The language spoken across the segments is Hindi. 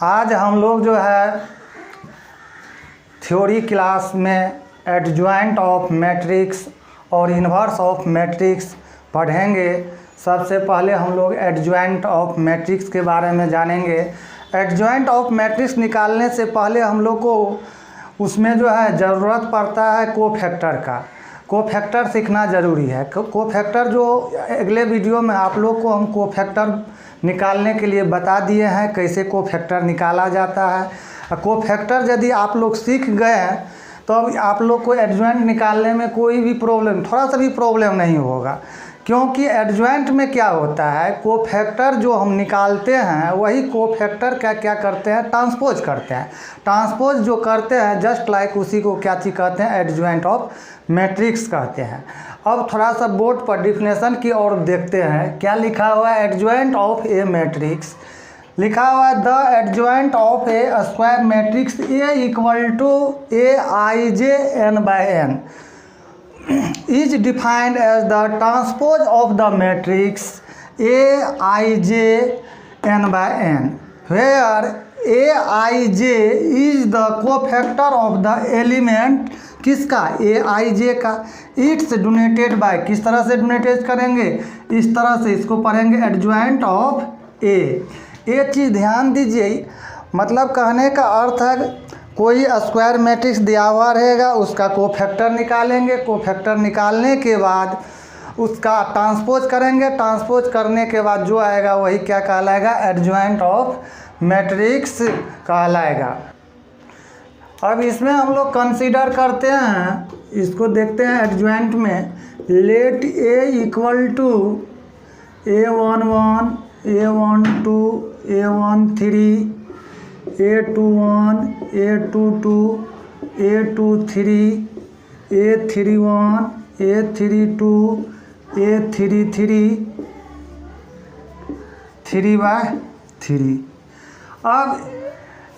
आज हम लोग जो है थ्योरी क्लास में एडजॉइंट ऑफ मैट्रिक्स और इन्वर्स ऑफ मैट्रिक्स पढ़ेंगे। सबसे पहले हम लोग एडजॉइंट ऑफ मैट्रिक्स के बारे में जानेंगे। एडजॉइंट ऑफ मैट्रिक्स निकालने से पहले हम लोग को उसमें जो है ज़रूरत पड़ता है कोफैक्टर का। कोफैक्टर सीखना ज़रूरी है। कोफैक्टर जो अगले वीडियो में आप लोग को हम कोफैक्टर निकालने के लिए बता दिए हैं, कैसे कोफैक्टर निकाला जाता है। कोफैक्टर यदि आप लोग सीख गए तो अब आप लोग को एडजॉइंट निकालने में कोई भी प्रॉब्लम, थोड़ा सा भी प्रॉब्लम नहीं होगा। क्योंकि एडजॉइंट में क्या होता है, कोफैक्टर जो हम निकालते हैं वही कोफैक्टर क्या करते हैं, ट्रांसपोज करते हैं। ट्रांसपोज जो करते हैं जस्ट लाइक उसी को क्या चीज़ कहते हैं, एडजॉइंट ऑफ मैट्रिक्स कहते हैं। अब थोड़ा सा बोर्ड पर डिफिनेशन की ओर देखते हैं। क्या लिखा हुआ है, एडजॉइंट ऑफ ए मैट्रिक्स लिखा हुआ है, the adjoint of a square matrix A equal to A I J N by N is defined as the transpose of the matrix Aij n by n, where Aij is the cofactor of the element किसका, Aij का। इट्स डोनेटेड बाय, किस तरह से डोनेटेड करेंगे, इस तरह से इसको पढ़ेंगे एडजॉइंट ऑफ ए। एक चीज़ ध्यान दीजिए, मतलब कहने का अर्थ है कोई स्क्वायर मैट्रिक्स दिया हुआ रहेगा, उसका कोफैक्टर निकालेंगे। कोफैक्टर निकालने के बाद उसका ट्रांसपोज करेंगे। ट्रांसपोज करने के बाद जो आएगा वही क्या कहलाएगा, एडजॉइंट ऑफ मैट्रिक्स कहलाएगा। अब इसमें हम लोग कंसीडर करते हैं, इसको देखते हैं एडजॉइंट में। Let A equal to A11 A12 A13 A21 A22 A23 A31 A32 A33 3/3। अब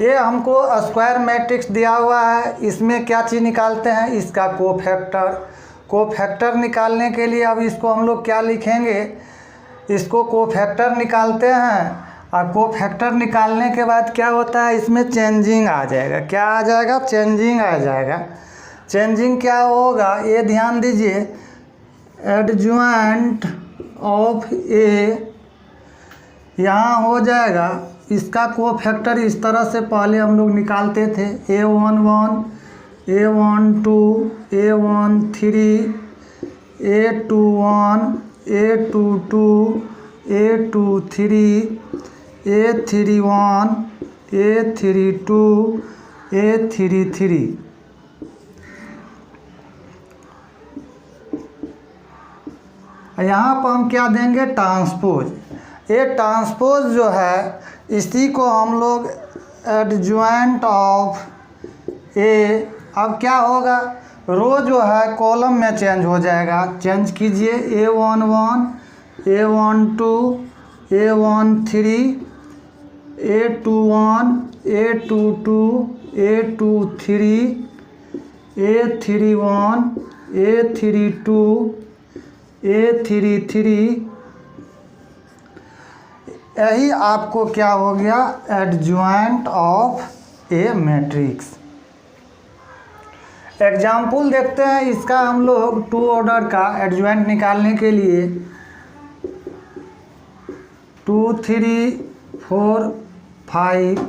ये हमको स्क्वायर मैट्रिक्स दिया हुआ है, इसमें क्या चीज़ निकालते हैं, इसका कोफैक्टर। कोफैक्टर निकालने के लिए अब इसको हम लोग क्या लिखेंगे, इसको कोफैक्टर निकालते हैं। और कोफैक्टर निकालने के बाद क्या होता है, इसमें चेंजिंग आ जाएगा। क्या आ जाएगा, चेंजिंग आ जाएगा। चेंजिंग क्या होगा ये ध्यान दीजिए, एडजॉइंट ऑफ ए यहाँ हो जाएगा। इसका कोफैक्टर इस तरह से पहले हम लोग निकालते थे, A11 A12 A13 A21 A22 A23 A31 A32 A33। यहाँ पर हम क्या देंगे, ट्रांसपोज। ये ट्रांसपोज जो है इसी को हम लोग एडजॉइंट ऑफ ए। अब क्या होगा, रो जो है कॉलम में चेंज हो जाएगा। चेंज कीजिए, A11 A12 A13 A21 A22 A23 A31 A32 A33। यही आपको क्या हो गया, adjoint of A matrix. Example देखते हैं इसका। हम लोग टू ऑर्डर का एडजॉइंट निकालने के लिए 2 3 4 5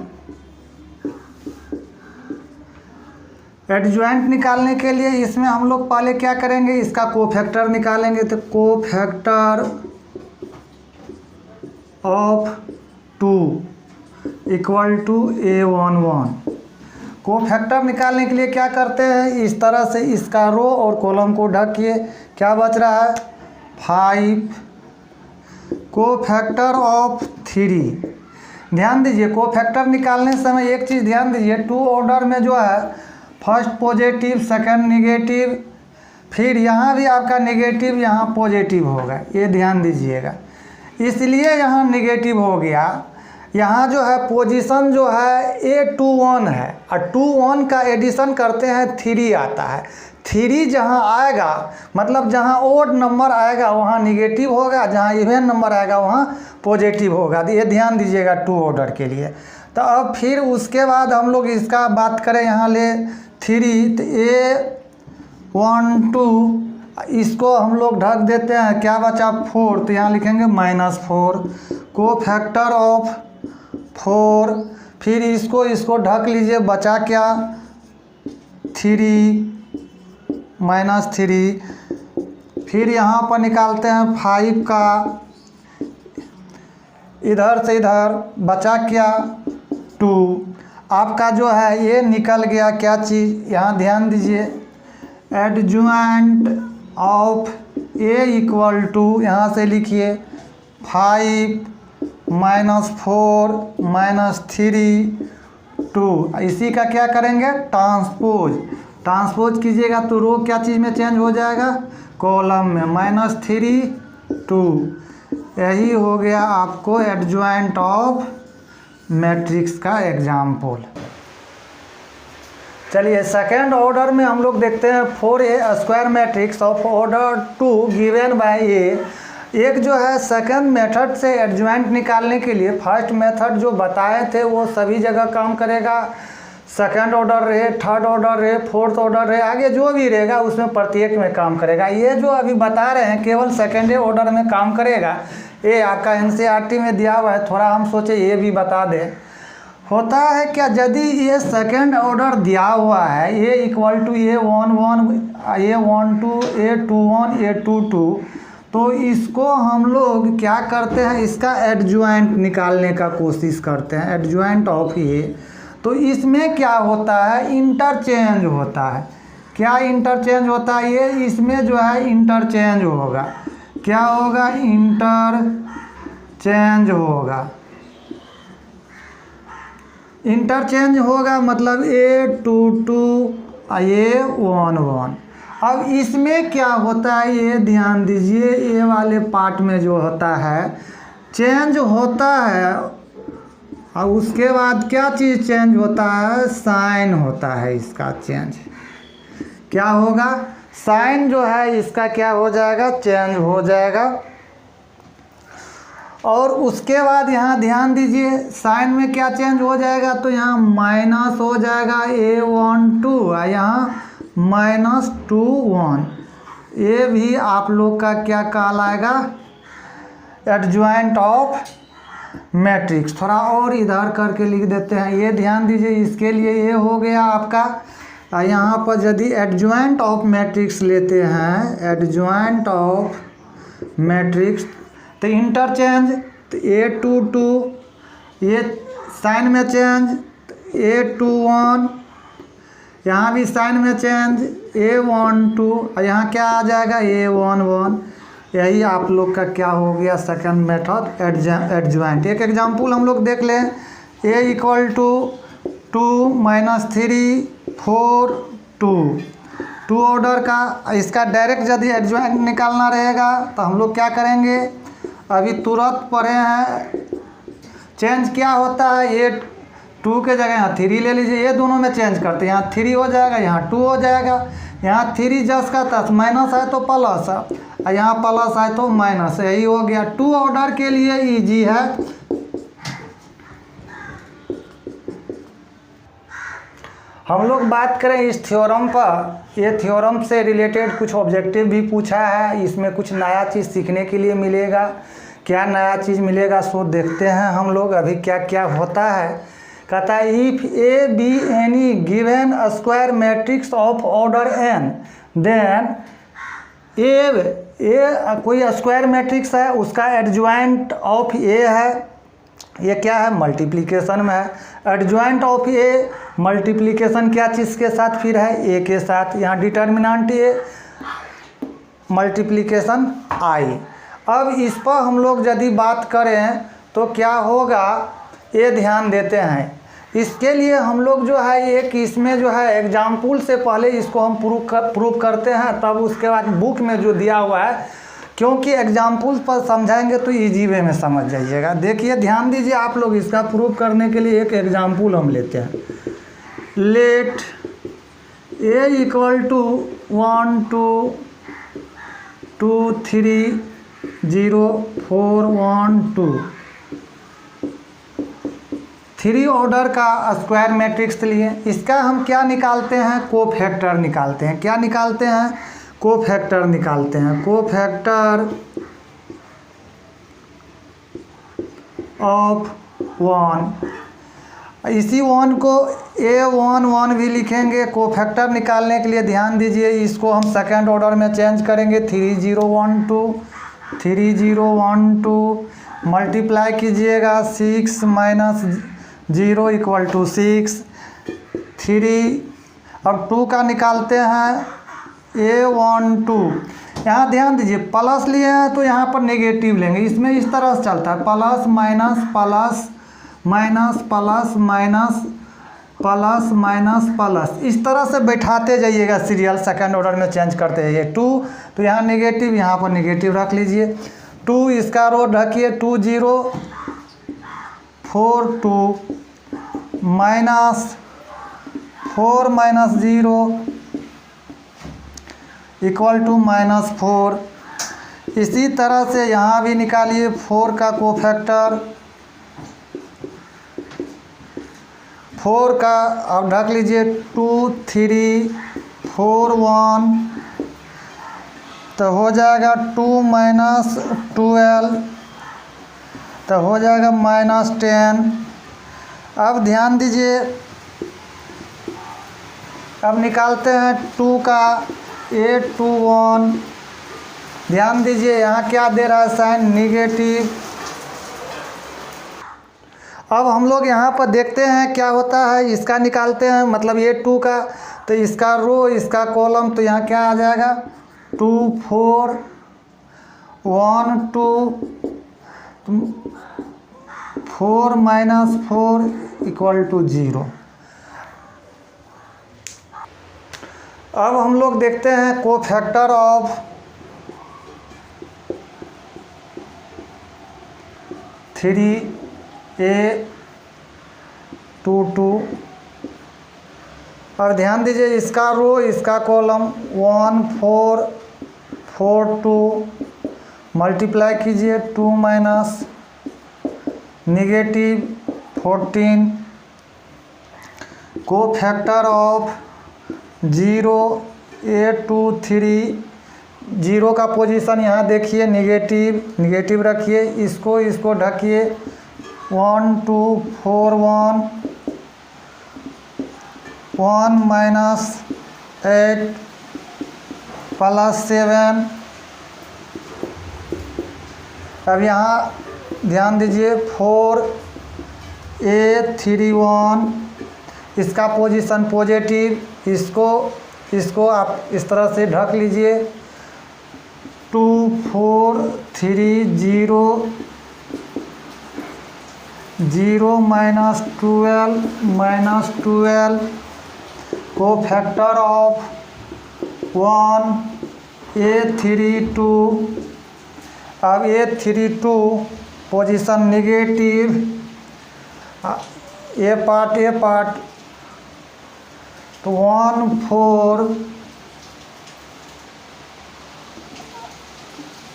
एडजॉइंट निकालने के लिए इसमें हम लोग पहले क्या करेंगे, इसका कोफैक्टर निकालेंगे। तो cofactor of 2 equal to A11। Cofactor निकालने के लिए क्या करते हैं, इस तरह से इसका रो और कॉलम को ढकिए। क्या बच रहा है, 5। कोफैक्टर ऑफ 3, ध्यान दीजिए कोफैक्टर निकालने समय एक चीज़ ध्यान दीजिए, टू ऑर्डर में जो है फर्स्ट पॉजिटिव सेकंड निगेटिव, फिर यहाँ भी आपका निगेटिव यहाँ पॉजिटिव होगा, ये ध्यान दीजिएगा। इसलिए यहाँ निगेटिव हो गया। यहाँ जो है पोजीशन जो है A21 है, और 21 का एडिशन करते हैं 3 आता है। 3 जहाँ आएगा मतलब जहाँ ओड नंबर आएगा वहाँ निगेटिव होगा, जहाँ इवन नंबर आएगा वहाँ पॉजिटिव होगा। ये ध्यान दीजिएगा टू ऑर्डर के लिए। तो अब फिर उसके बाद हम लोग इसका बात करें, यहाँ ले 3, तो A1 2, इसको हम लोग ढक देते हैं, क्या बचा 4, तो यहाँ लिखेंगे -4, को फैक्टर ऑफ 4, फिर इसको ढक लीजिए, बचा क्या 3 -3, फिर यहाँ पर निकालते हैं 5 का, इधर से इधर बचा क्या 2, आपका जो है ये निकल गया क्या चीज़, यहाँ ध्यान दीजिए, एडज्वाइंट ऑफ A = यहाँ से लिखिए 5 -4 -3 2, इसी का क्या करेंगे ट्रांसपोज कीजिएगा, तो रो क्या चीज़ में चेंज हो जाएगा, कॉलम में, -3 2, यही हो गया आपको एडज्वाइंट ऑफ मैट्रिक्स का एग्जाम्पल। चलिए सेकेंड ऑर्डर में हम लोग देखते हैं 4A square matrix of order 2 given by A। एक जो है सेकंड मेथड से एडज्वाइंट निकालने के लिए फर्स्ट मेथड जो बताए थे वो सभी जगह काम करेगा, सेकंड ऑर्डर रहे, थर्ड ऑर्डर रहे, फोर्थ ऑर्डर रहे, आगे जो भी रहेगा उसमें प्रत्येक में काम करेगा। ये जो अभी बता रहे हैं केवल सेकेंड ऑर्डर में काम करेगा। ये आपका NCERT में दिया हुआ है, थोड़ा हम सोचे ये भी बता दें। होता है क्या, यदि ये सेकेंड ऑर्डर दिया हुआ है A = A11 A12 A21 A22, तो इसको हम लोग क्या करते हैं, इसका एडज्वाइंट निकालने का कोशिश करते हैं, एडज्वाइंट ऑफ A। तो इसमें क्या होता है, इंटरचेंज होता है। क्या इंटरचेंज होता है, ये इसमें जो है इंटरचेंज होगा, क्या होगा, इंटरचेंज होगा, इंटरचेंज होगा मतलब A22 A11। अब इसमें क्या होता है, ये ध्यान दीजिए, ये वाले पार्ट में जो होता है चेंज होता है, और उसके बाद क्या चीज़ चेंज होता है, साइन होता है इसका चेंज, क्या होगा, साइन जो है इसका क्या हो जाएगा, चेंज हो जाएगा। और उसके बाद यहाँ ध्यान दीजिए साइन में क्या चेंज हो जाएगा, तो यहाँ माइनस हो जाएगा A12, यहाँ -21, ये भी आप लोग का क्या कहलाएगा, एडज्वाइंट ऑफ मैट्रिक्स। थोड़ा और इधर करके लिख देते हैं, ये ध्यान दीजिए, इसके लिए ये हो गया आपका। यहाँ पर यदि एडज्वाइंट ऑफ मैट्रिक्स लेते हैं, एडज्वाइंट ऑफ मैट्रिक्स, तो इंटरचेंज, तो A22, ये साइन में चेंज, A21, यहाँ भी साइन में चेंज, A12, यहाँ क्या आ जाएगा, A11। यही आप लोग का क्या हो गया, सेकंड मेथड एडज्वाइंट। एक एग्जांपल हम लोग देख लें, A = 2 -3 4 2 ऑर्डर का, इसका डायरेक्ट यदि एडज्वाइंट निकालना रहेगा तो हम लोग क्या करेंगे, अभी तुरंत पढ़े हैं, चेंज क्या होता है, ये 2 के जगह यहाँ 3 ले लीजिए, ये दोनों में चेंज करते हैं, यहाँ 3 हो जाएगा, यहाँ 2 हो जाएगा, यहाँ 3 जस का तस, माइनस है तो प्लस है, यहाँ प्लस है तो माइनस, यही हो गया। 2 ऑर्डर के लिए इजी है। हम लोग बात करें इस थ्योरम पर, ये थ्योरम से रिलेटेड कुछ ऑब्जेक्टिव भी पूछा है, इसमें कुछ नया चीज़ सीखने के लिए मिलेगा। क्या नया चीज़ मिलेगा सो देखते हैं हम लोग अभी क्या क्या होता है। कहता है if A be any given square matrix of order n, then A कोई स्क्वायर मैट्रिक्स है, उसका एडज्वाइंट ऑफ A है, ये क्या है, मल्टीप्लिकेशन में है। एडज्वाइंट ऑफ A मल्टीप्लिकेशन क्या चीज़ के साथ फिर है, A के साथ, यहाँ डिटर्मिनेंट A मल्टीप्लिकेशन I। अब इस पर हम लोग यदि बात करें तो क्या होगा, ये ध्यान देते हैं। इसके लिए हम लोग जो है एक इसमें जो है एग्जाम्पल से पहले इसको हम प्रूव करते हैं, तब उसके बाद बुक में जो दिया हुआ है, क्योंकि एग्जाम्पल पर समझाएंगे तो इजी वे में समझ जाइएगा। देखिए ध्यान दीजिए आप लोग, इसका प्रूव करने के लिए एक एग्जाम्पल हम लेते हैं। लेट A = 1 2 2 3 0 4 1 2 3 ऑर्डर का स्क्वायर मैट्रिक्स लिए, इसका हम क्या निकालते हैं, कोफैक्टर निकालते हैं। क्या निकालते हैं, कोफैक्टर निकालते हैं। कोफैक्टर ऑफ 1, इसी 1 को A11 भी लिखेंगे। कोफैक्टर निकालने के लिए ध्यान दीजिए, इसको हम सेकंड ऑर्डर में चेंज करेंगे। 3012 मल्टीप्लाई कीजिएगा, 6 माइनस 0 इक्वल टू 6। 3 अब 2 का निकालते हैं, A12। यहाँ ध्यान दीजिए, प्लस लिए हैं तो यहाँ पर नेगेटिव लेंगे। इसमें इस तरह से चलता है, plus minus plus minus plus minus plus minus plus, इस तरह से बैठाते जाइएगा सीरियल, सेकंड ऑर्डर में चेंज करते जाइए। 2 तो यहाँ नेगेटिव, यहाँ पर नेगेटिव रख लीजिए। 2 इसका रो ढकिए, 2 0 4 2 माइनस 4 माइनस 0 इक्वल टू -4। इसी तरह से यहाँ भी निकालिए 4 का कोफैक्टर। 4 का अब ढक लीजिए, 2 3 4 1 तो हो जाएगा 2 माइनस 12 तो हो जाएगा -10। अब ध्यान दीजिए, अब निकालते हैं 2 का A21। ध्यान दीजिए यहाँ क्या दे रहा है, साइन नेगेटिव। अब हम लोग यहाँ पर देखते हैं क्या होता है, इसका निकालते हैं, मतलब A2 का, तो इसका रो इसका कॉलम, तो यहाँ क्या आ जाएगा 2 4 1 2 4 माइनस 4 इक्वल टू 0। अब हम लोग देखते हैं कोफैक्टर ऑफ 3A22। और ध्यान दीजिए, इसका रो इसका कॉलम 1 4 4 2 मल्टीप्लाई कीजिए, 2 minus negative 14। Cofactor of 0 A23, 0 का पोजीशन यहाँ देखिए, नेगेटिव रखिए, इसको ढकिए, 1 2 4 1 1 माइनस 8 प्लस 7। अब यहाँ ध्यान दीजिए 4A31, इसका पोजीशन पॉजिटिव, इसको आप इस तरह से ढक लीजिए, 2 4 3 0 0 माइनस 12 कोफैक्टर ऑफ 1A32। अब A32 पोजीशन नेगेटिव, ए पार्ट तो 1 4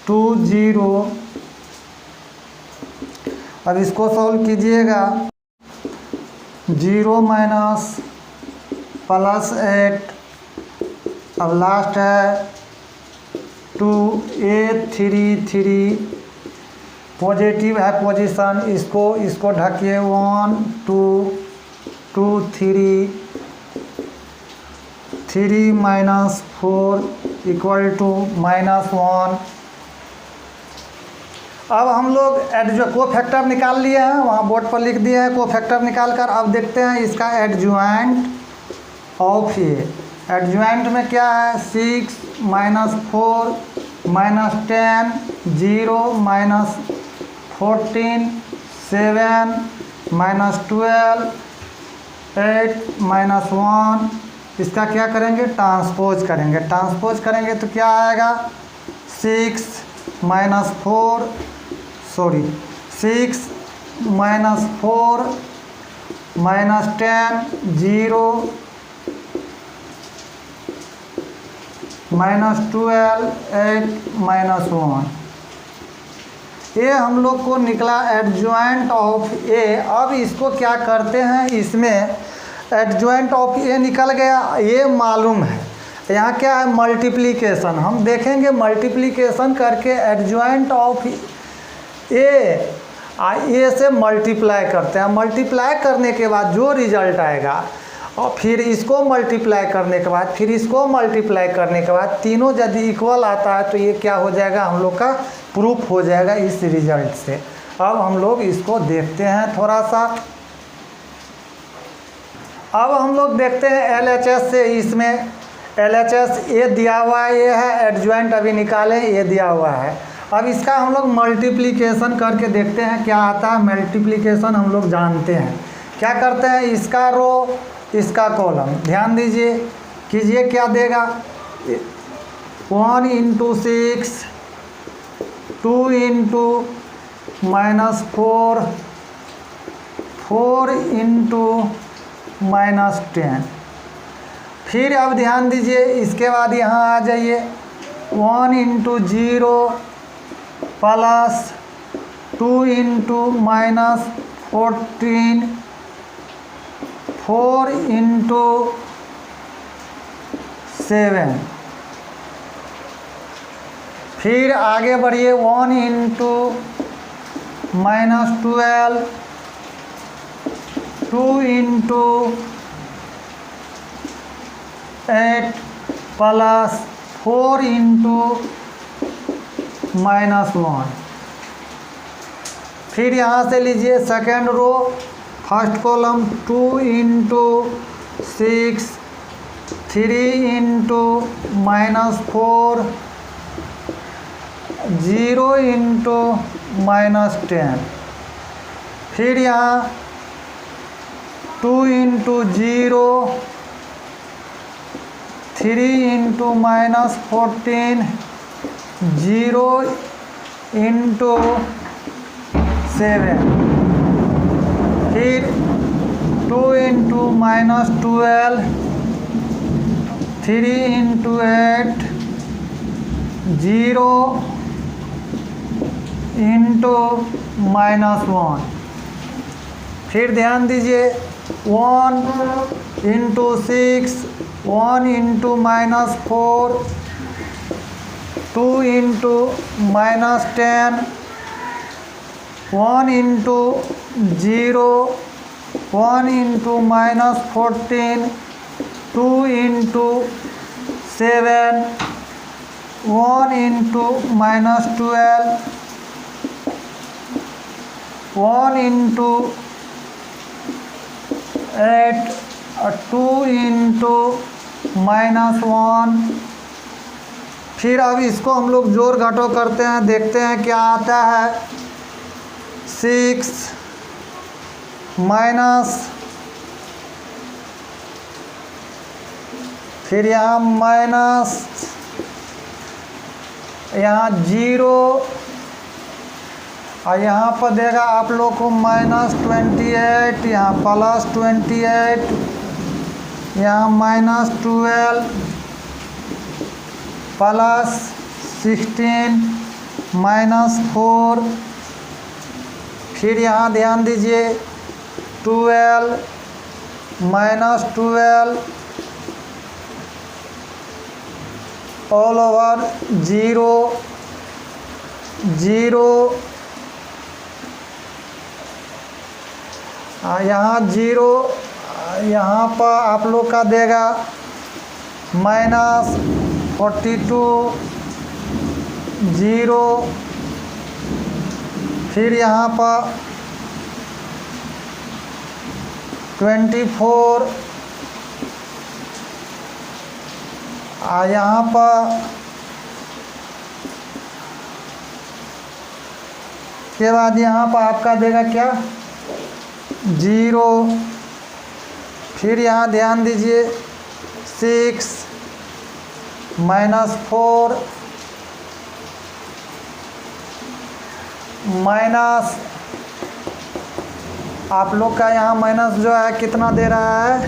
2 0। अब इसको सॉल्व कीजिएगा, 0 माइनस प्लस 8, अब लास्ट है 2A33, पॉजिटिव है पोजीशन, इसको ढकिए, 1 2 2 3 माइनस 4 इक्वल टू -1। अब हम लोग जो कोफैक्टर निकाल लिए हैं, वहाँ बोर्ड पर लिख दिए हैं कोफैक्टर निकाल कर। अब देखते हैं इसका एडज्वाइंट ऑफ ये। एडज्वाइंट में क्या है, 6 minus 4 minus 10 0 minus 14 7 minus 12 8 minus 1। इसका क्या करेंगे, ट्रांसपोज करेंगे तो क्या आएगा, 6 माइनस 4 माइनस 10 0 माइनस 12 8 माइनस 1। ये हम लोग को निकला एडजॉइंट ऑफ ए। अब इसको क्या करते हैं, इसमें एडजॉइंट ऑफ ए निकल गया, ये मालूम है। यहाँ क्या है, मल्टीप्लिकेशन। हम देखेंगे मल्टीप्लिकेशन करके एडजॉइंट ऑफ ए से मल्टीप्लाई करते हैं। मल्टीप्लाई करने के बाद जो रिजल्ट आएगा और फिर इसको मल्टीप्लाई करने के बाद फिर इसको मल्टीप्लाई करने के बाद तीनों यदि इक्वल आता है तो ये क्या हो जाएगा, हम लोग का प्रूफ हो जाएगा इस रिजल्ट से। अब हम लोग इसको देखते हैं थोड़ा सा। अब हम लोग देखते हैं LHS से। इसमें LHS ए दिया हुआ है, ये है एडजॉइंट, अभी निकालें, ये दिया हुआ है। अब इसका हम लोग मल्टीप्लिकेशन करके देखते हैं क्या आता है। मल्टीप्लिकेशन हम लोग जानते हैं, क्या करते हैं, इसका रो इसका कॉलम। ध्यान दीजिए, कीजिए क्या देगा, 1 × 6, 2 × -4, 4 × -10। फिर अब ध्यान दीजिए, इसके बाद यहाँ आ जाइए, 1 × 0 + 2 × -14, 4 × 7। फिर आगे बढ़िए, 1 × -12, 2 × 8 + 4 × -1। फिर यहाँ से लीजिए सेकेंड रो, फर्स्ट कॉलम, 2 × 6, 3 × -4, 0 × -10। फिर यहाँ 2 × 0, 3 × -14, 0 × 7। फिर 2 × -12, 3 × 8, 0 × -1। फिर ध्यान दीजिए, 1 × 6, 1 × -4, 2 × -10, 1 × 0, 1 × -14, 2 × 7, 1 × -12, 1 × 8, 2 × -1। फिर अब इसको हम लोग जोड़ घटाव करते हैं, देखते हैं क्या आता है। 6 माइनस, फिर यहाँ माइनस, यहाँ 0 और यहाँ पर देगा आप लोग को -28, यहाँ +28, यहाँ -12 +16 -4। फिर यहाँ ध्यान दीजिए, 12 -12 ऑल ओवर 0 0। यहाँ 0, यहाँ पर आप लोग का देगा -42 0। फिर यहाँ पर 24, यहाँ पर के बाद यहाँ पर आपका देगा क्या, 0। फिर यहाँ ध्यान दीजिए, 6 -4 माइनस, आप लोग का यहाँ माइनस जो है कितना दे रहा है,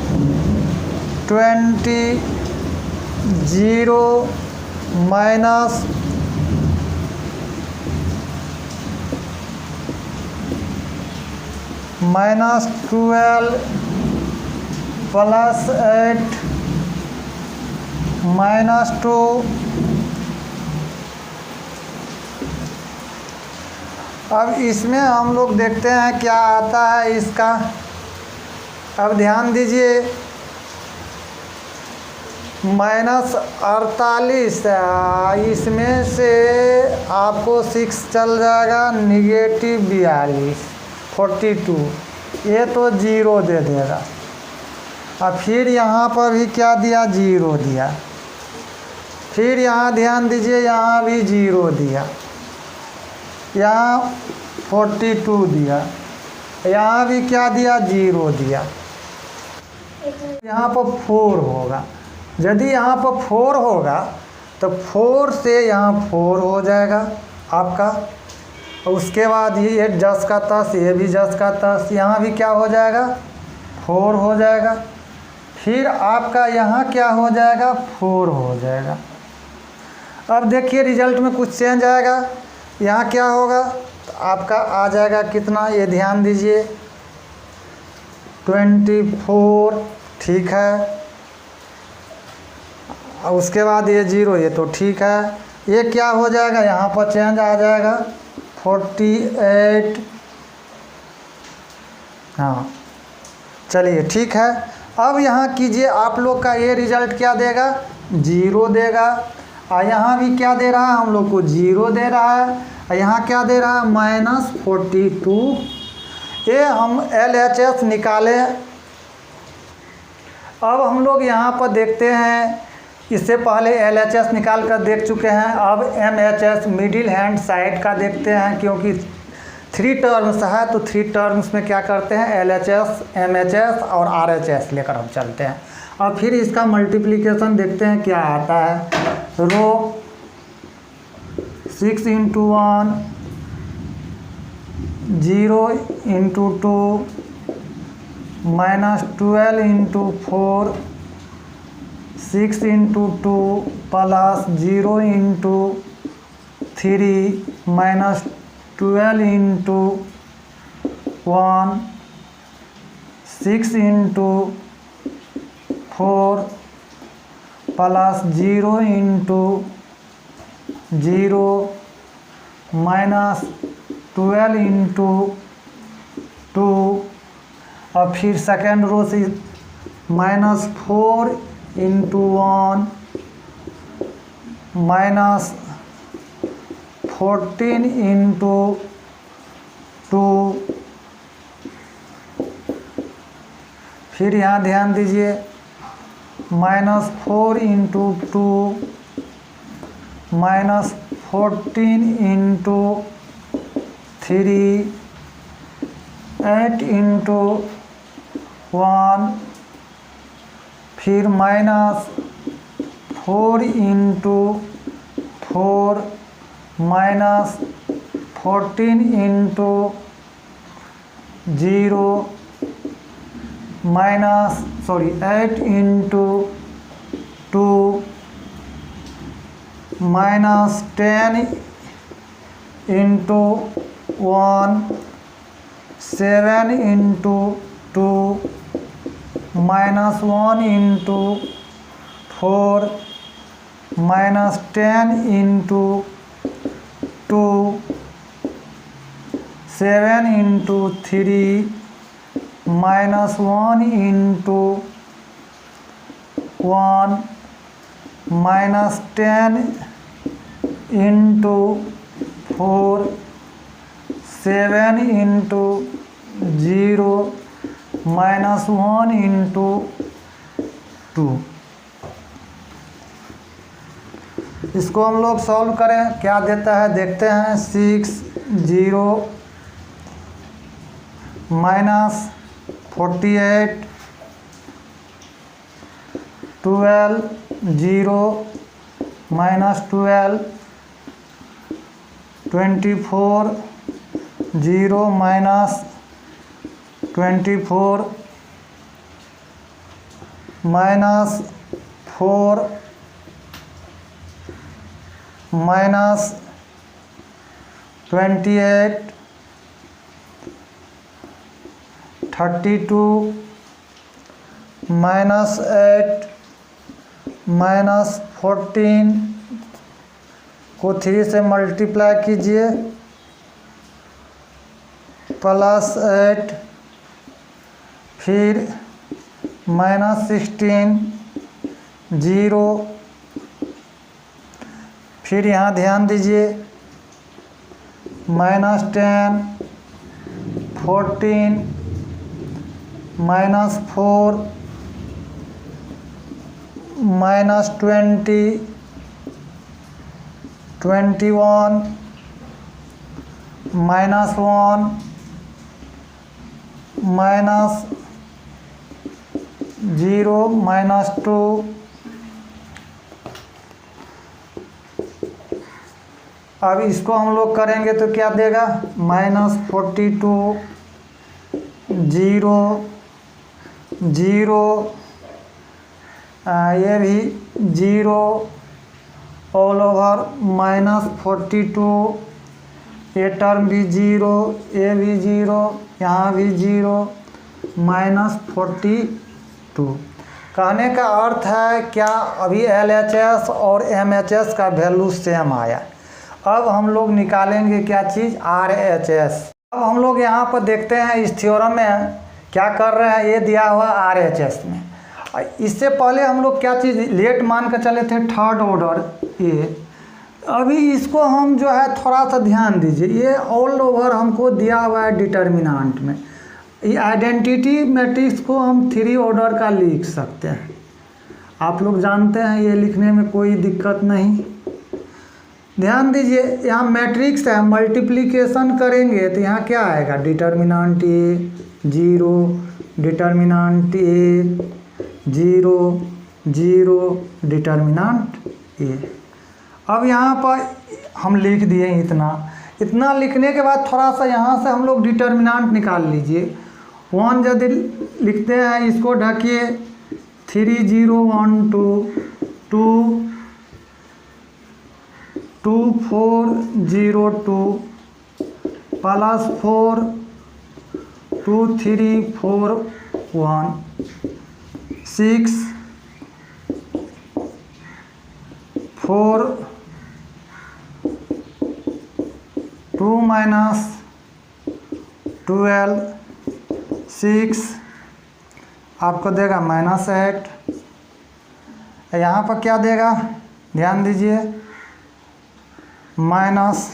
20 0 -24 -12 + 8 -2 अब इसमें हम लोग देखते हैं क्या आता है इसका। अब ध्यान दीजिए, -48 इसमें से आपको 6 चल जाएगा, -42 42, ये तो 0 दे देगा। अब फिर यहाँ पर भी क्या दिया, 0 दिया। फिर यहाँ ध्यान दीजिए, यहाँ भी 0 दिया, यहाँ 42 दिया, यहाँ भी क्या दिया, 0 दिया। यहाँ पर 4 होगा, यदि यहाँ पर 4 होगा तो 4 से यहाँ 4 हो जाएगा आपका। उसके बाद ये 10 का 10, ये भी 10 का 10, यहाँ भी क्या हो जाएगा, 4 हो जाएगा। फिर आपका यहाँ क्या हो जाएगा, 4 हो जाएगा। अब देखिए रिजल्ट में कुछ चेंज आएगा, यहाँ क्या होगा, तो आपका आ जाएगा कितना, ये ध्यान दीजिए 24, ठीक है। और उसके बाद ये 0, ये तो ठीक है। ये क्या हो जाएगा, यहाँ पर चेंज आ जाएगा 48। हाँ चलिए ठीक है। अब यहाँ कीजिए, आप लोग का ये रिजल्ट क्या देगा, 0 देगा। और यहाँ भी क्या दे रहा है, हम लोग को 0 दे रहा है। और यहाँ क्या दे रहा है, -42। ये हम LHS निकाले। अब हम लोग यहाँ पर देखते हैं, इससे पहले LHS निकाल कर देख चुके हैं। अब MHS मिडिल हैंड साइड का देखते हैं, क्योंकि 3 टर्म्स है तो 3 टर्म्स में क्या करते हैं, LHS, MHS और RHS लेकर हम चलते हैं। और फिर इसका मल्टीप्लिकेशन देखते हैं क्या आता है। रो 6 × 1, 0 × 2, -12 × 4, 6 × 2 + 0 × 3, -12 × 1, 6 × 4 + 0 × 0, -12 × 2। और फिर सेकेंड रो से -4 × 1, -14 × 2। फिर यहाँ ध्यान दीजिए, -4 × 2, -14 × 3, 8 × 1, फिर -4 × 4, -14 × 0, 8 × 2, -10 × 1, 7 × 2, -1 × 4, -10 × 2, 7 × 3, -1 × 1, -10 × 4, 7 × 0, -1 × 2। इसको हम लोग सॉल्व करें, क्या देता है देखते हैं। 6, 0, -48, 12, 0, -12, 24, 0, -24, -4, -28, 32 -8 -14 को 3 से मल्टीप्लाई कीजिए, +8, फिर -16, 0, फिर यहाँ ध्यान दीजिए -10, 14, -4, -20, 21, -1, -0, -2, अब इसको हम लोग करेंगे तो क्या देगा, -42, 0, 0, ये भी 0, ऑल ओवर -42, ये टर्म भी 0, ये भी 0, यहाँ भी 0, -42। कहने का अर्थ है क्या, अभी LHS और MHS का वैल्यू सेम आया। अब हम लोग निकालेंगे क्या चीज़, RHS। अब हम लोग यहाँ पर देखते हैं इस थ्योरम में क्या कर रहे हैं, ये दिया हुआ RHS में। इससे पहले हम लोग क्या चीज़ लेट मान कर चले थे, थर्ड ऑर्डर ये। अभी इसको हम जो है थोड़ा सा ध्यान दीजिए, ये ऑल ओवर हमको दिया हुआ है डिटर्मिनेंट में। ये आइडेंटिटी मैट्रिक्स को हम 3 ऑर्डर का लिख सकते हैं, आप लोग जानते हैं, ये लिखने में कोई दिक्कत नहीं। ध्यान दीजिए यहाँ मैट्रिक्स है, मल्टीप्लिकेशन करेंगे तो यहाँ क्या आएगा, determinant A 0, determinant A 0, 0, determinant A। अब यहाँ पर हम लिख दिए इतना लिखने के बाद थोड़ा सा यहाँ से हम लोग डिटर्मिनेंट निकाल लीजिए। 1 यदि लिखते हैं इसको ढकिए, 3 0 1 2 2 2 4 0 2 +4 2 3 4 1 6 4 2 -12 6 आपको देगा -8। यहाँ पर क्या देगा, ध्यान दीजिए माइनस,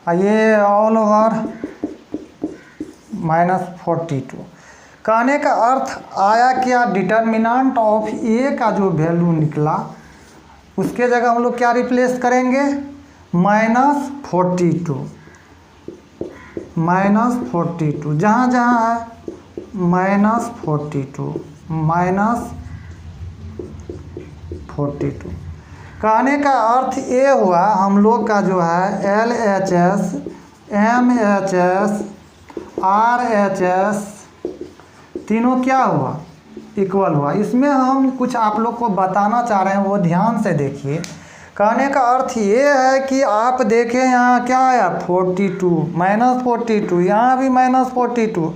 ये ऑल ओवर -42। कहने का अर्थ आया क्या, डिटर्मिनेंट ऑफ ए का जो वैल्यू निकला उसके जगह हम लोग क्या रिप्लेस करेंगे, -42, -42, जहाँ जहाँ है -42, -42। कहने का अर्थ ये हुआ हम लोग का जो है LHS, MHS, RHS तीनों क्या हुआ, इक्वल हुआ। इसमें हम कुछ आप लोग को बताना चाह रहे हैं, वो ध्यान से देखिए। कहने का अर्थ ये है कि आप देखें यहाँ क्या आया, 42, -42, यहाँ भी -42,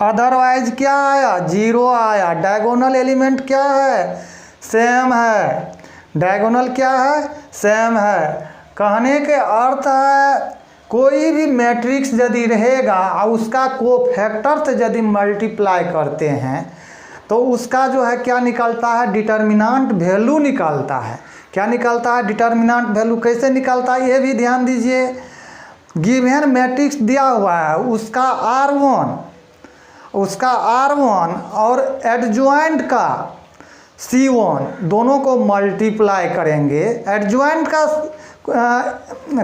अदरवाइज क्या आया, 0 आया। डायगोनल एलिमेंट क्या है, सेम है। डायगोनल क्या है, सेम है। कहने के अर्थ है कोई भी मैट्रिक्स यदि रहेगा और उसका कोफैक्टर से यदि मल्टीप्लाई करते हैं तो उसका जो है क्या निकलता है, डिटर्मिनेंट वैल्यू निकलता है। क्या निकलता है, डिटर्मिनेंट वैल्यू। कैसे निकलता है ये भी ध्यान दीजिए। गिवन मैट्रिक्स दिया हुआ है, उसका R1 और एडजॉइंट का C1 दोनों को मल्टीप्लाई करेंगे। एडजॉइंट का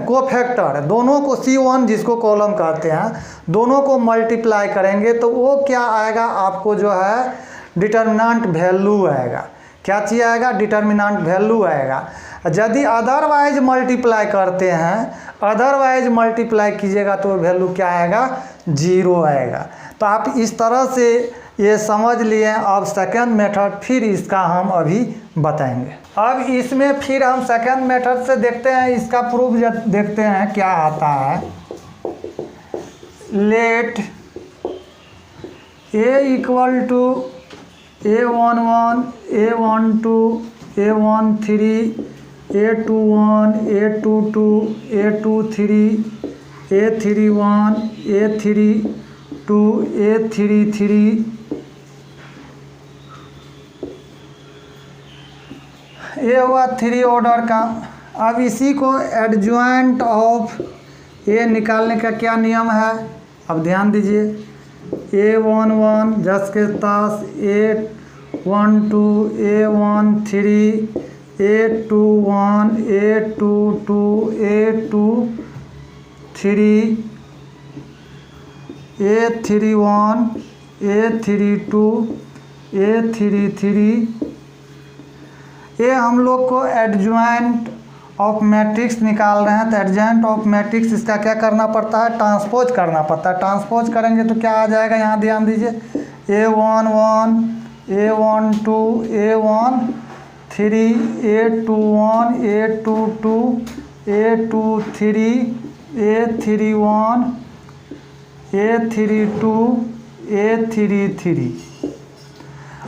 कोफैक्टर दोनों को C1 जिसको कॉलम कहते हैं, दोनों को मल्टीप्लाई करेंगे तो वो क्या आएगा, आपको जो है डिटर्मिनेंट वैल्यू आएगा। क्या चीज़ आएगा, डिटर्मिनेंट वैल्यू आएगा। यदि अदरवाइज मल्टीप्लाई करते हैं, अदरवाइज मल्टीप्लाई कीजिएगा तो वैल्यू क्या आएगा, 0 आएगा। तो आप इस तरह से ये समझ लिए। अब सेकंड मेथड फिर इसका हम अभी बताएंगे। अब इसमें फिर हम सेकंड मेथड से देखते हैं, इसका प्रूफ देखते हैं क्या आता है। Late A equal to A11, A12, A13, A21, A22, A23, A31, A32, A33, ये हुआ 3 ऑर्डर का। अब इसी को एडजॉइंट ऑफ ए निकालने का क्या नियम है, अब ध्यान दीजिए। A11 जस के तस, A12, A13, A21, A22, A23, A31, A32, A33, ये हम लोग को एडजॉइंट ऑफ मैट्रिक्स निकाल रहे हैं। तो एडजॉइंट ऑफ मैट्रिक्स इसका क्या करना पड़ता है, ट्रांसपोज करना पड़ता है। ट्रांसपोज करेंगे तो क्या आ जाएगा, यहाँ ध्यान दीजिए। A11, A12, A13, A21, A22, A23, A31, A32, A33।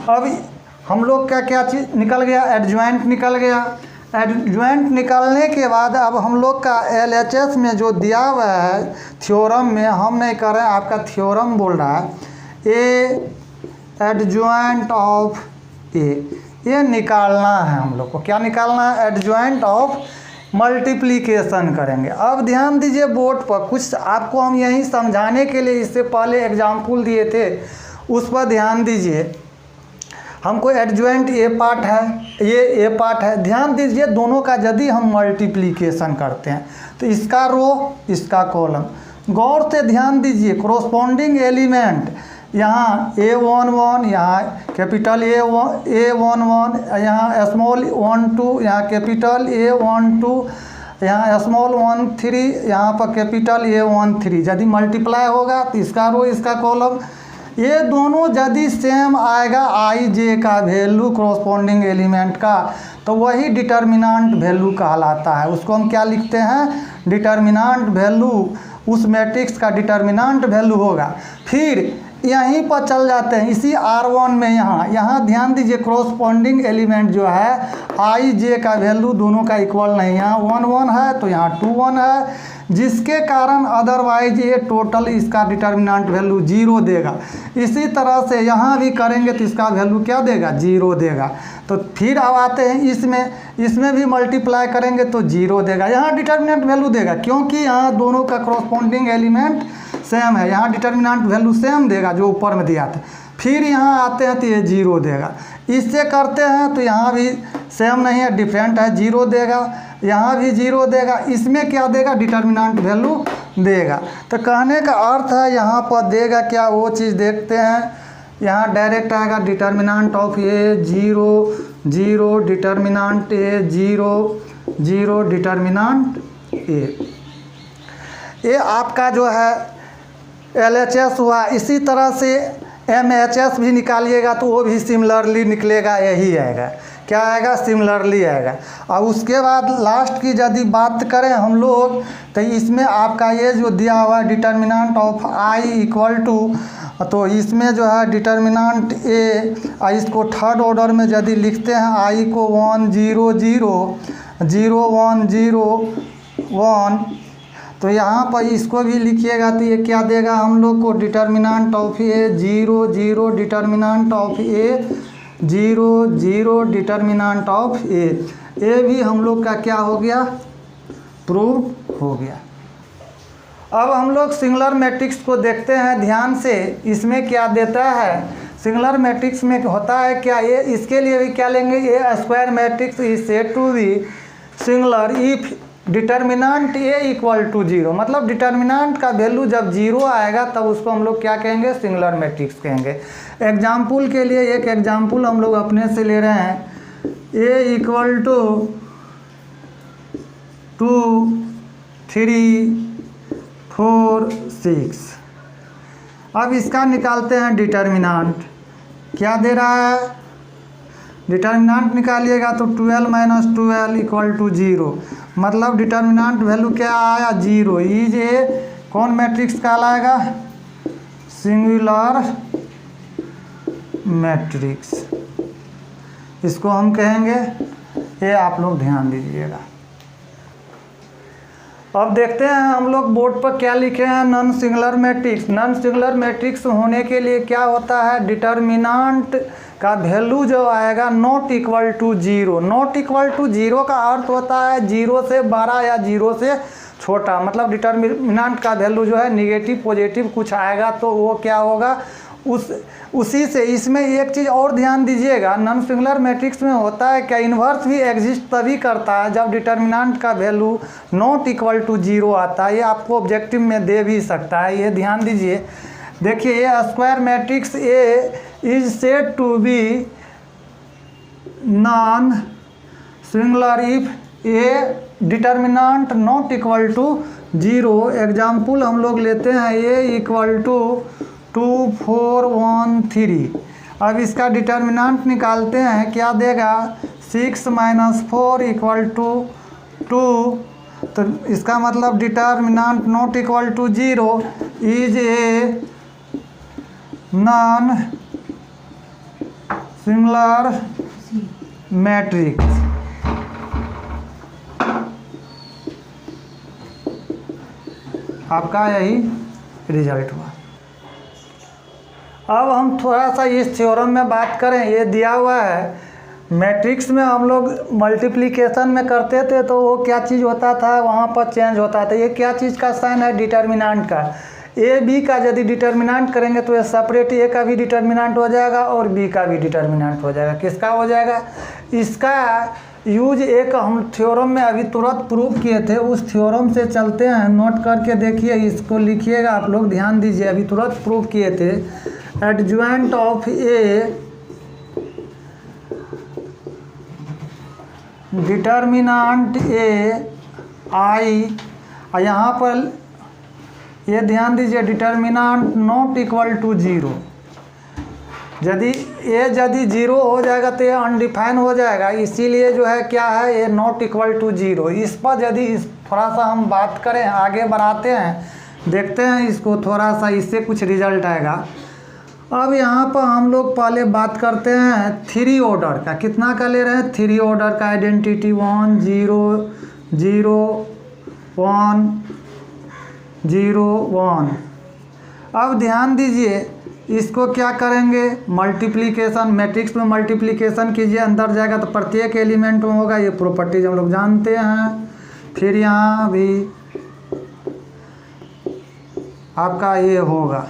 अब हम लोग का क्या चीज़ निकल गया, एडजॉइंट निकल गया। एडजॉइंट निकालने के बाद अब हम लोग का LHS में जो दिया हुआ है थ्योरम में, हम नहीं कर रहे हैं, आपका थ्योरम बोल रहा है ए एडजॉइंट ऑफ ए, ये निकालना है हम लोग को। क्या निकालना है, एडजॉइंट ऑफ मल्टीप्लिकेशन करेंगे। अब ध्यान दीजिए, बोर्ड पर कुछ आपको हम यही समझाने के लिए इससे पहले एग्जाम्पल दिए थे, उस पर ध्यान दीजिए। हमको एडजॉइंट ए पार्ट है, ये ए पार्ट है। ध्यान दीजिए, दोनों का यदि हम मल्टीप्लिकेशन करते हैं तो इसका रो इसका कॉलम, गौर से ध्यान दीजिए। कॉरस्पॉन्डिंग एलिमेंट यहाँ A11, यहाँ कैपिटल A11, यहाँ स्मॉल 12, यहाँ कैपिटल A12, यहाँ स्मॉल 13, यहाँ पर कैपिटल A13। यदि मल्टीप्लाई होगा तो इसका रो इसका कॉलम, ये दोनों यदि सेम आएगा आई जे का वैल्यू कॉरस्पॉन्डिंग एलिमेंट का, तो वही डिटर्मिनेंट वैल्यू कहलाता है। उसको हम क्या लिखते हैं, डिटर्मिनेंट वैल्यू। उस मैट्रिक्स का डिटर्मिनेंट वैल्यू होगा। फिर यहीं पर चल जाते हैं इसी R1 में, यहाँ ध्यान दीजिए, कॉरस्पॉन्डिंग एलिमेंट जो है आई जे का वैल्यू दोनों का इक्वल नहीं, यहाँ 1 1 है तो यहाँ 2 1 है, जिसके कारण अदरवाइज ये टोटल इसका डिटर्मिनेंट वैल्यू 0 देगा। इसी तरह से यहाँ भी करेंगे तो इसका वैल्यू क्या देगा, 0 देगा। तो फिर अब आते हैं इसमें भी मल्टीप्लाई करेंगे तो 0 देगा, यहाँ डिटर्मिनेंट वैल्यू देगा, क्योंकि यहाँ दोनों का कॉरस्पॉन्डिंग एलिमेंट सेम है, यहाँ डिटर्मिनेंट वैल्यू सेम देगा जो ऊपर में दिया था। फिर यहाँ आते हैं तो ये 0 देगा। इससे करते हैं तो यहाँ भी सेम नहीं है, डिफरेंट है, 0 देगा, यहाँ भी 0 देगा। इसमें क्या देगा, डिटर्मिनेंट वैल्यू देगा। तो कहने का अर्थ है यहाँ पर देगा क्या, वो चीज़ देखते हैं। यहाँ डायरेक्ट आएगा determinant of A 0 0, determinant A 0 0, determinant A. ये आपका जो है LHS हुआ। इसी तरह से MHS भी निकालिएगा तो वो भी सिमिलरली निकलेगा, यही आएगा। क्या आएगा, सिमिलरली आएगा। और उसके बाद लास्ट की यदि बात करें हम लोग, तो इसमें आपका ये जो दिया हुआ है determinant of I equal to, तो इसमें जो है डिटर्मिनेंट ए, इसको थर्ड ऑर्डर में यदि लिखते हैं आई को 1 0 0 0 1 0 1, तो यहाँ पर इसको भी लिखिएगा तो ये क्या देगा हम लोग को, determinant of A 0 0, determinant of A 0 0, determinant of A. ये भी हम लोग का क्या हो गया, प्रूव हो गया। अब हम लोग सिंगुलर मैट्रिक्स को देखते हैं ध्यान से। इसमें क्या देता है, सिंगुलर मैट्रिक्स में होता है क्या, ये इसके लिए भी क्या लेंगे, a square matrix is said to be singular if determinant A equal to 0। मतलब डिटर्मिनेंट का वैल्यू जब 0 आएगा तब उसको हम लोग क्या कहेंगे, सिंगुलर मैट्रिक्स कहेंगे। एग्जाम्पल के लिए एक एग्जाम्पल हम लोग अपने से ले रहे हैं, ए इक्वल टू 2 3 4 6। अब इसका निकालते हैं डिटर्मिनेंट। क्या दे रहा है, डिटर्मिनेंट निकालिएगा तो 12 माइनस 12 इक्वल टू 0। मतलब डिटर्मिनेंट वैल्यू क्या आया, 0। इज ए कौन मैट्रिक्स कहलाएगा, सिंगुलर मैट्रिक्स, इसको हम कहेंगे, ये आप लोग ध्यान दीजिएगा। अब देखते हैं हम लोग बोर्ड पर क्या लिखे हैं, non singular matrix. Non singular matrix होने के लिए क्या होता है, डिटर्मिनेंट का वैल्यू जो आएगा not equal to zero. Not equal to zero का अर्थ होता है जीरो से बड़ा या जीरो से छोटा, मतलब डिटर्मिनेंट का वैल्यू जो है निगेटिव पॉजिटिव कुछ आएगा तो वो क्या होगा, उसी से। इसमें एक चीज़ और ध्यान दीजिएगा, नॉन सिंगुलर मैट्रिक्स में होता है क्या, इन्वर्स भी एग्जिस्ट तभी करता है जब डिटर्मिनेंट का value not equal to zero आता है। ये आपको ऑब्जेक्टिव में दे भी सकता है, ये ध्यान दीजिए। देखिए ये square matrix A is said to be non singular if A determinant not equal to zero. Example हम लोग लेते हैं ए इक्वल टू 2 4 1 3। अब इसका डिटर्मिनेंट निकालते हैं, क्या देगा, 6 - 4 इक्वल टू 2। तो इसका मतलब determinant not equal to zero is a non singular matrix. आपका यही रिजल्ट हुआ। अब हम थोड़ा सा इस थ्योरम में बात करें। ये दिया हुआ है मैट्रिक्स में हम लोग मल्टीप्लिकेशन में करते थे तो वो क्या चीज़ होता था, वहाँ पर चेंज होता था। ये क्या चीज़ का साइन है, डिटर्मिनेंट का। ए बी का यदि डिटर्मिनेंट करेंगे तो ये सेपरेट ए का भी डिटर्मिनेंट हो जाएगा और बी का भी डिटर्मिनेंट हो जाएगा। किसका हो जाएगा, इसका यूज एक हम थ्योरम में अभी तुरंत प्रूव किए थे, उस थ्योरम से चलते हैं। नोट करके देखिए, इसको लिखिएगा आप लोग, ध्यान दीजिए। अभी तुरंत प्रूव किए थे, adjoint of A determinant A I, यहाँ पर ये ध्यान दीजिए, determinant not equal to zero. यदि जीरो हो जाएगा तो ये अनडिफाइन हो जाएगा, इसीलिए जो है क्या है, ये नॉट इक्वल टू जीरो। इस पर यदि थोड़ा सा हम बात करें, आगे बढ़ाते हैं, देखते हैं इसको थोड़ा सा, इससे कुछ रिजल्ट आएगा। अब यहाँ पर हम लोग पहले बात करते हैं 3 ऑर्डर का। कितना का ले रहे हैं, 3 ऑर्डर का आइडेंटिटी, 1 0 0 1 0 1। अब ध्यान दीजिए, इसको क्या करेंगे, मल्टीप्लिकेशन, मैट्रिक्स में मल्टीप्लिकेशन कीजिए, अंदर जाएगा तो प्रत्येक एलिमेंट में होगा। ये प्रॉपर्टीज हम लोग जानते हैं। फिर यहाँ भी आपका ये होगा,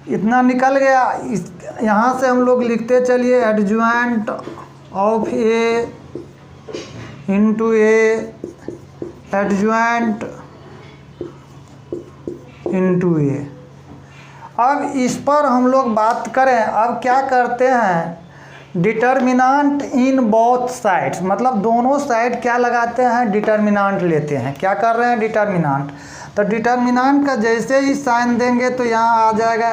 इतना निकल गया। यहाँ से हम लोग लिखते चलिए, adjoint of A into A adjoint into A. अब इस पर हम लोग बात करें, अब क्या करते हैं, डिटर्मिनेंट इन बोथ साइड्स, मतलब दोनों साइड क्या लगाते हैं, डिटर्मिनेंट लेते हैं। क्या कर रहे हैं, डिटर्मिनेंट। तो डिटर्मिनेंट का जैसे ही साइन देंगे तो यहाँ आ जाएगा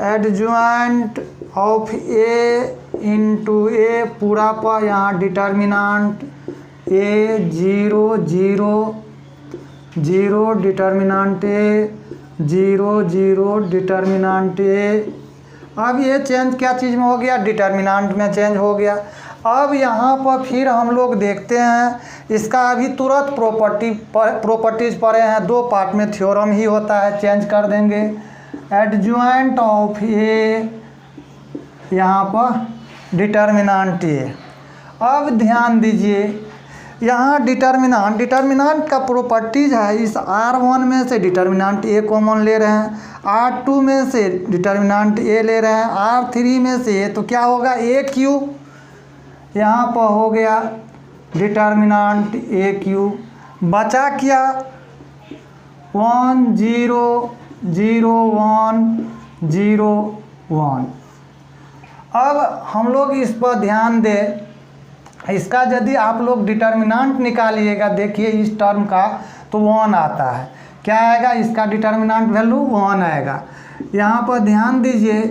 एडज्वाइंट ऑफ ए इंटू ए, पूरा पर यहाँ determinant A 0 0 0 determinant A 0 0 determinant ए। अब ये चेंज क्या चीज़ में हो गया, डिटर्मिनेंट में चेंज हो गया। अब यहाँ पर फिर हम लोग देखते हैं, इसका अभी तुरंत प्रॉपर्टीज पढ़े हैं, 2 पार्ट में थ्योरम ही होता है। चेंज कर देंगे, एडज्वाइंट ऑफ ए, यहाँ पर डिटर्मिनेंट ए। अब ध्यान दीजिए, यहाँ डिटर्मिनेंट का प्रॉपर्टीज है, इस R1 में से डिटर्मिनेंट ए कॉमन ले रहे हैं, R2 में से डिटर्मिनेंट ए ले रहे हैं, R3 में से, तो क्या होगा, ए क्यू। यहाँ पर हो गया डिटर्मिनेंट ए क्यू। बचा क्या, 1 0 0 1 0 1। अब हम लोग इस पर ध्यान दें, इसका यदि आप लोग डिटर्मिनेंट निकालिएगा, देखिए इस टर्म का, तो 1 आता है। क्या आएगा, इसका डिटर्मिनेंट वैल्यू 1 आएगा। यहाँ पर ध्यान दीजिए,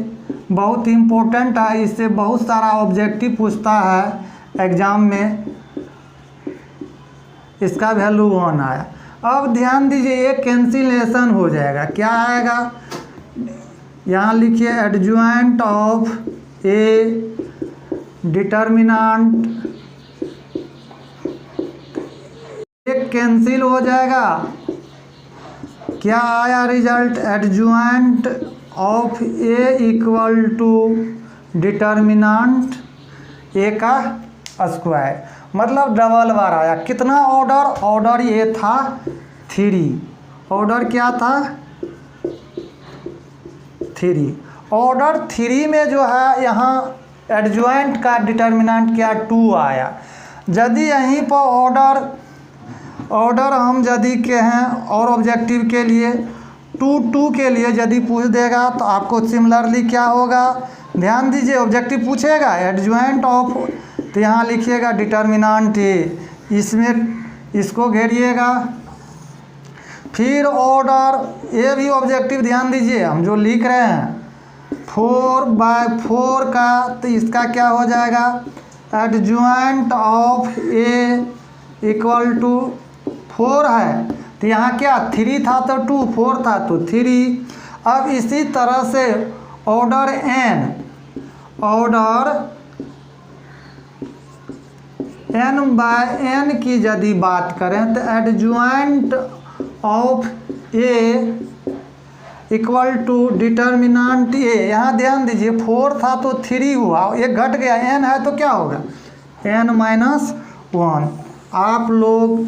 बहुत इम्पोर्टेंट है, इससे बहुत सारा ऑब्जेक्टिव पूछता है एग्ज़ाम में। इसका वैल्यू 1 आया। अब ध्यान दीजिए, ये कैंसिलेशन हो जाएगा। क्या आएगा, यहाँ लिखिए एडज्वाइंट ऑफ ए डिटर्मिनेंट, एक कैंसिल हो जाएगा। क्या आया result? Adjoint of A equal to determinant A का स्क्वायर, मतलब डबल बार आया। कितना ऑर्डर? ऑर्डर ये था 3। ऑर्डर क्या था? 3। ऑर्डर 3 में जो है यहाँ एडज्वाइंट का डिटर्मिनेंट क्या 2 आया। यदि यहीं पर ऑर्डर हम यदि कहें और ऑब्जेक्टिव के लिए 2 के लिए यदि पूछ देगा तो आपको सिमिलरली क्या होगा? ध्यान दीजिए, ऑब्जेक्टिव पूछेगा एडज्वाइंट ऑफ, तो यहाँ लिखिएगा डिटर्मिनेंट ए, इसमें इसको घेरिएगा। फिर ऑर्डर ए भी ऑब्जेक्टिव, ध्यान दीजिए हम जो लिख रहे हैं 4/4 का, तो इसका क्या हो जाएगा? Adjoint of A equal to 4 है, तो यहाँ क्या 3 था तो 2, 4 था तो 3। अब इसी तरह से ऑर्डर n/n की यदि बात करें तो adjoint of A equal to determinant A, यहाँ ध्यान दीजिए 4 था तो 3 हुआ, एक घट गया, n है तो क्या होगा? n-1। आप लोग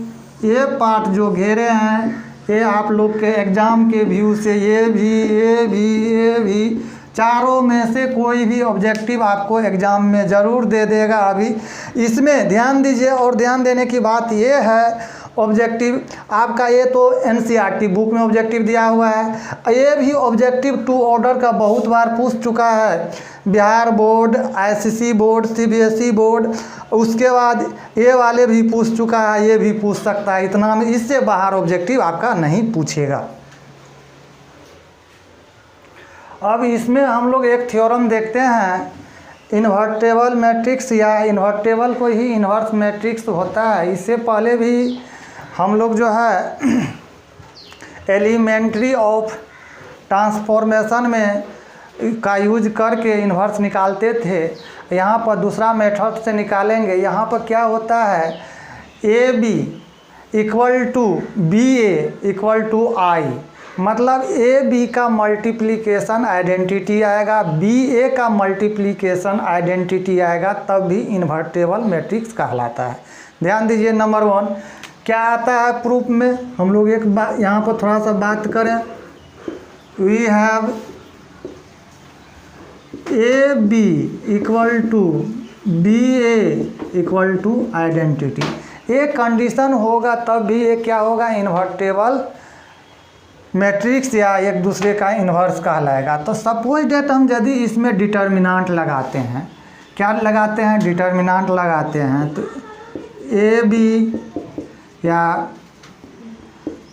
ये पार्ट जो घेरे हैं, ये आप लोग के एग्ज़ाम के व्यू से ये भी चारों में से कोई भी ऑब्जेक्टिव आपको एग्ज़ाम में ज़रूर दे देगा। अभी इसमें ध्यान दीजिए, और ध्यान देने की बात ये है, ऑब्जेक्टिव आपका ये तो NCERT बुक में ऑब्जेक्टिव दिया हुआ है, ये भी ऑब्जेक्टिव 2 ऑर्डर का बहुत बार पूछ चुका है। Bihar board, ICC board, CBSE board, उसके बाद ये वाले भी पूछ चुका है, ये भी पूछ सकता है। इतना में इससे बाहर ऑब्जेक्टिव आपका नहीं पूछेगा। अब इसमें हम लोग एक थ्योरम देखते हैं, इन्वर्टेबल मैट्रिक्स, या इन्वर्टेबल को ही इन्वर्स मैट्रिक्स होता है। इससे पहले भी हम लोग जो है एलिमेंट्री ऑफ ट्रांसफॉर्मेशन में का यूज करके इन्वर्स निकालते थे। यहाँ पर दूसरा मेथड से निकालेंगे। यहाँ पर क्या होता है, AB equal to BA equal to I, मतलब AB का मल्टीप्लिकेशन आइडेंटिटी आएगा, BA का मल्टीप्लिकेशन आइडेंटिटी आएगा, तब भी इन्वर्टेबल मैट्रिक्स कहलाता है। ध्यान दीजिए, नंबर 1 क्या आता है प्रूफ में? हम लोग एक बात यहाँ पर थोड़ा सा बात करें। We have AB equal to BA equal to identity. एक कंडीशन होगा तब भी ये क्या होगा? इन्वर्टेबल मैट्रिक्स या एक दूसरे का इन्वर्स कहलाएगा। तो सपोज डेट हम यदि इसमें डिटर्मिनेंट लगाते हैं, क्या लगाते हैं? डिटर्मिनेंट लगाते हैं, तो AB या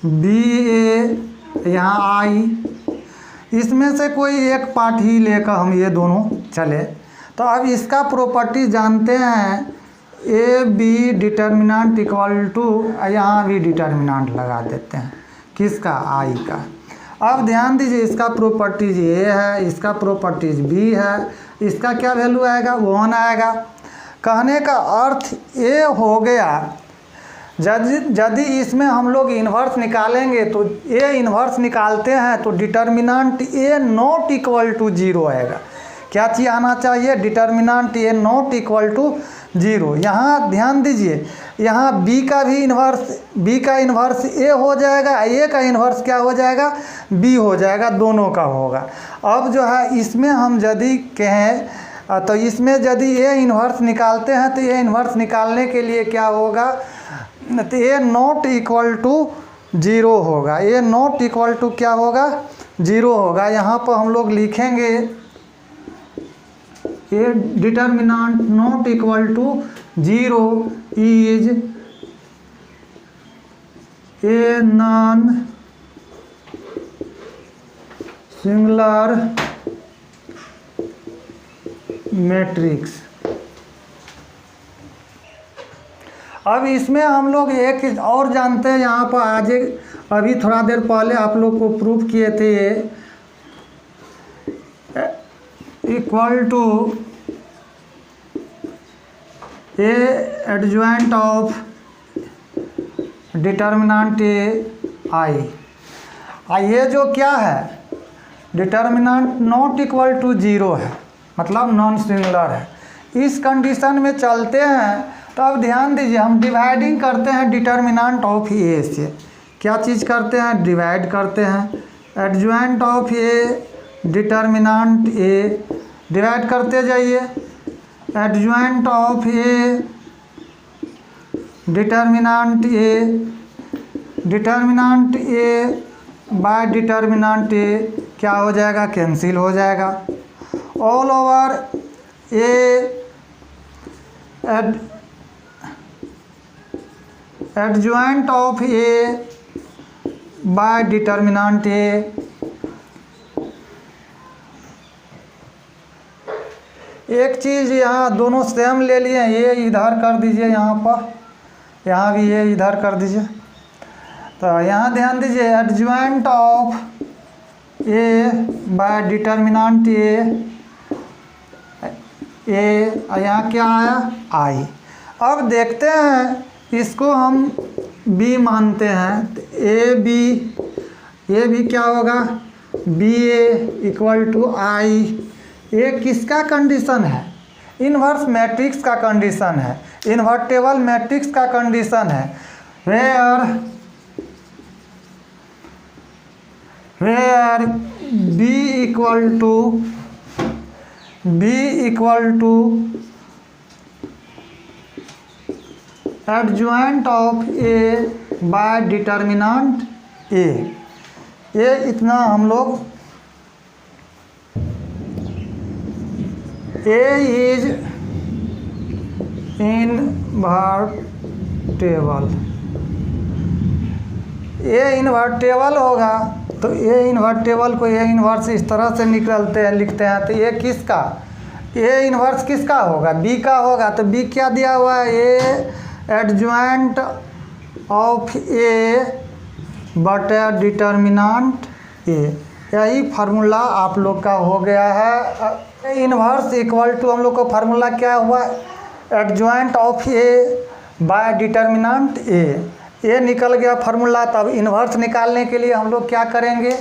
BA यहाँ I, इसमें से कोई एक पार्ट ही लेकर हम ये दोनों चले। तो अब इसका प्रॉपर्टी जानते हैं, AB डिटर्मिनेंट इक्वल टू, यहाँ भी डिटर्मिनेंट लगा देते हैं, किसका? I का। अब ध्यान दीजिए, इसका प्रॉपर्टीज A है, इसका प्रॉपर्टीज B है, इसका क्या वैल्यू आएगा? 1 आएगा। कहने का अर्थ ये हो गया, यदि इसमें हम लोग इन्वर्स निकालेंगे तो A इन्वर्स निकालते हैं तो determinant A not equal to 0 आएगा। क्या चीज़ आना चाहिए? Determinant A not equal to 0। यहाँ ध्यान दीजिए, यहाँ B का इन्वर्स A हो जाएगा, A का इन्वर्स क्या हो जाएगा? B हो जाएगा, दोनों का होगा। अब जो है इसमें हम यदि कहें तो इसमें यदि A इन्वर्स निकालते हैं तो A इन्वर्स निकालने के लिए क्या होगा? तो A नॉट इक्वल टू 0 होगा। A नॉट इक्वल टू क्या होगा? 0 होगा। यहाँ पर हम लोग लिखेंगे A determinant not equal to 0 is a non singular matrix. अब इसमें हम लोग एक और जानते हैं, यहाँ पर आज अभी थोड़ा देर पहले आप लोग को प्रूफ किए थे, equal to A adjoint of determinant A I. ये जो क्या है, determinant not equal to zero है, मतलब नॉन सिंगुलर है। इस कंडीशन में चलते हैं तो अब ध्यान दीजिए, हम डिवाइडिंग करते हैं डिटर्मिनेंट ऑफ ए से। क्या चीज़ करते हैं, डिवाइड करते हैं। Adjoint of A determinant A, divide करते जाइए। Adjoint of A determinant A, determinant A by determinant A क्या हो जाएगा, कैंसिल हो जाएगा। All over A adjoint of A by determinant A. एक चीज़ यहाँ दोनों सेम ले लिए, ये इधर कर दीजिए, यहाँ पर, यहाँ भी ये इधर कर दीजिए। तो यहाँ ध्यान दीजिए, adjoint of A by determinant A, यहाँ क्या आया, आई। अब देखते हैं, इसको हम बी मानते हैं, तो ए बी क्या होगा, B A equal to I. ये किसका कंडीशन है, इन्वर्स मैट्रिक्स का कंडीशन है, इन्वर्टेबल मैट्रिक्स का कंडीशन है। Where B equal to adjoint of A by determinant A. ये इतना हम लोग, A is invertible, A invertible होगा तो ए इन्वर्टेबल को ए इन्वर्स इस तरह से निकलते हैं, लिखते हैं। तो ये किसका, ए इन्वर्स किसका होगा, बी का होगा। तो बी क्या दिया हुआ है, ए एडजॉइंट ऑफ ए बटा डिटर्मिनेंट ए। यही फार्मूला आप लोग का हो गया है। इन्वर्स इक्वल टू हम लोग को फार्मूला क्या हुआ, adjoint of A by determinant A निकल गया फार्मूला। तब इन्वर्स निकालने के लिए हम लोग क्या करेंगे,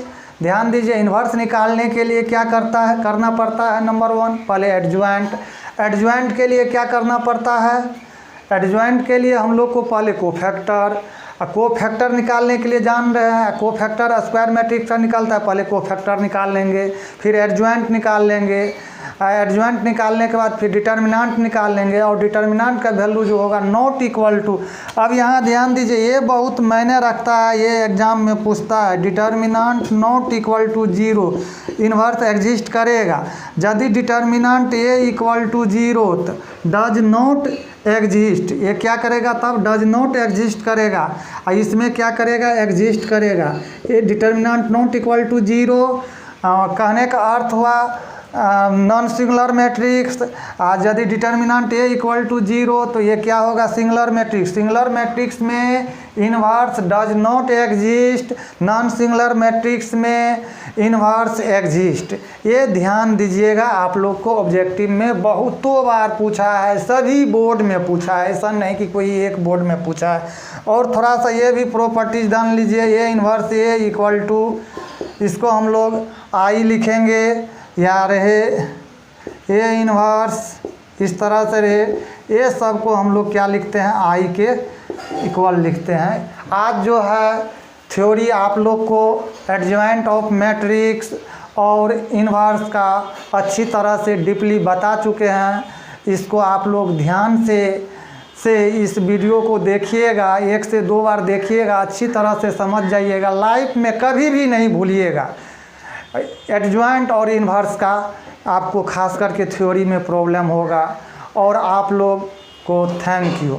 ध्यान दीजिए, इन्वर्स निकालने के लिए क्या करना पड़ता है, नंबर वन, पहले एडजॉइंट के लिए क्या करना पड़ता है, एडजॉइंट के लिए हम लोग को पहले कोफैक्टर निकालने के लिए जान रहे हैं, कोफैक्टर स्क्वायर मैट्रिक्स का निकालता है, पहले कोफैक्टर निकाल लेंगे, फिर एडजॉइंट निकाल लेंगे, एडजॉइंट निकालने के बाद फिर डिटर्मिनेंट निकाल लेंगे, और डिटर्मिनेंट का वैल्यू जो होगा नॉट इक्वल टू। अब यहाँ ध्यान दीजिए, ये बहुत मायने रखता है, ये एग्जाम में पूछता है, determinant not equal to zero inverse exist करेगा। यदि determinant A equal to zero does not exist, ये क्या करेगा, तब डज नॉट एग्जिस्ट करेगा, और इसमें क्या करेगा, एग्जिस्ट करेगा। ये determinant not equal to zero कहने का अर्थ हुआ नॉन सिंगुलर मैट्रिक्स। यदि determinant A equal to zero तो ये क्या होगा, सिंगुलर मैट्रिक्स। सिंगुलर मैट्रिक्स में inverse does not exist, non singular matrix में इन्वर्स एग्जिस्ट। ये ध्यान दीजिएगा, आप लोग को ऑब्जेक्टिव में बहुतों बार पूछा है, सभी बोर्ड में पूछा है, ऐसा नहीं कि कोई एक बोर्ड में पूछा है। और थोड़ा सा ये भी प्रॉपर्टीज जान लीजिए, ये इन्वर्स ए इक्वल टू, इसको हम लोग आई लिखेंगे, या रहे ए इन्वर्स इस तरह से रहे, ये सब को हम लोग क्या लिखते हैं, आई के इक्वल लिखते हैं। आज जो है थ्योरी आप लोग को एडजॉइंट ऑफ मैट्रिक्स और इन्वर्स का अच्छी तरह से डीपली बता चुके हैं। इसको आप लोग ध्यान से इस वीडियो को देखिएगा, 1 से 2 बार देखिएगा, अच्छी तरह से समझ जाइएगा, लाइफ में कभी भी नहीं भूलिएगा। एडजॉइंट और इन्वर्स का आपको खास करके थ्योरी में प्रॉब्लम होगा। और आप लोग को थैंक यू।